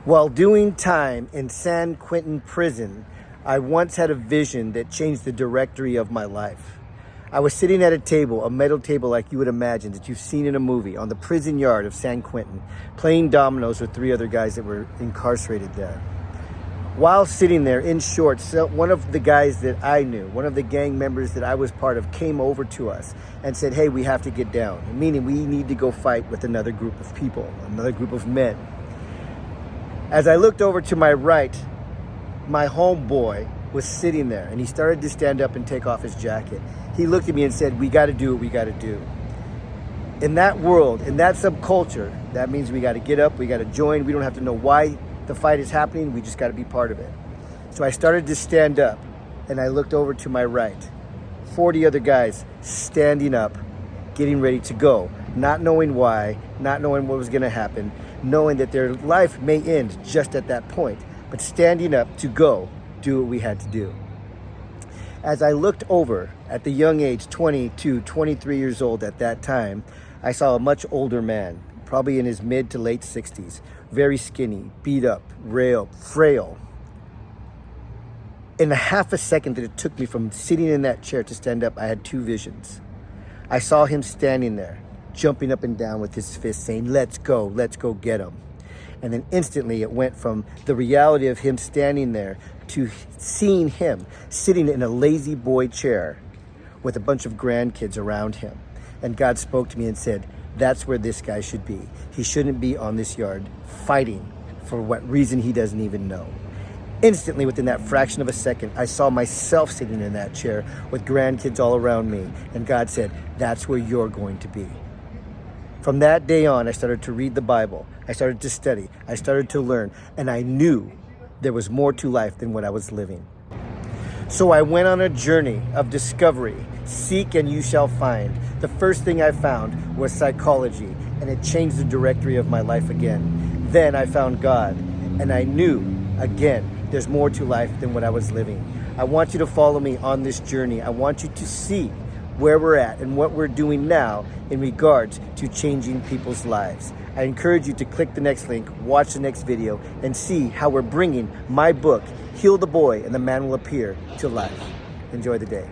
While doing time in San Quentin prison, I once had a vision that changed the directory of my life. I was sitting at a table, a metal table like you would imagine that you've seen in a movie, on the prison yard of San Quentin, playing dominoes with 3 other guys that were incarcerated there. While sitting there in shorts, one of the guys that I knew, one of the gang members that I was part of, came over to us and said, "Hey, we have to get down," meaning we need to go fight with another group of people, another group of men. As I looked over to my right, my homeboy was sitting there, and he started to stand up and take off his jacket. He looked at me and said, "We got to do what we got to do." In that world, in that subculture, that means we got to get up, we got to join. We don't have to know why the fight is happening. We just got to be part of it. So I started to stand up, and I looked over to my right. 40 other guys standing up, getting ready to go, not knowing why, not knowing what was going to happen, knowing that their life may end just at that point, but standing up to go do what we had to do. As I looked over at the young age, 22, 23 years old at that time, I saw a much older man, probably in his mid to late 60s, very skinny, beat up, frail. In the half a second that it took me from sitting in that chair to stand up, I had 2 visions. I saw him standing there, jumping up and down with his fist, saying, let's go get him. And then instantly it went from the reality of him standing there to seeing him sitting in a lazy boy chair with a bunch of grandkids around him. And God spoke to me and said, that's where this guy should be. He shouldn't be on this yard fighting for what reason he doesn't even know. Instantly, within that fraction of a second, I saw myself sitting in that chair with grandkids all around me. And God said, that's where you're going to be. From that day on, I started to read the Bible. I started to study. I started to learn. And I knew there was more to life than what I was living. So I went on a journey of discovery. Seek and you shall find. The first thing I found was psychology, and it changed the directory of my life again. Then I found God, and I knew, again, there's more to life than what I was living. I want you to follow me on this journey. I want you to see where we're at and what we're doing now in regards to changing people's lives. I encourage you to click the next link, watch the next video, and see how we're bringing my book, Heal the Boy and the Man Will Appear, to life. Enjoy the day.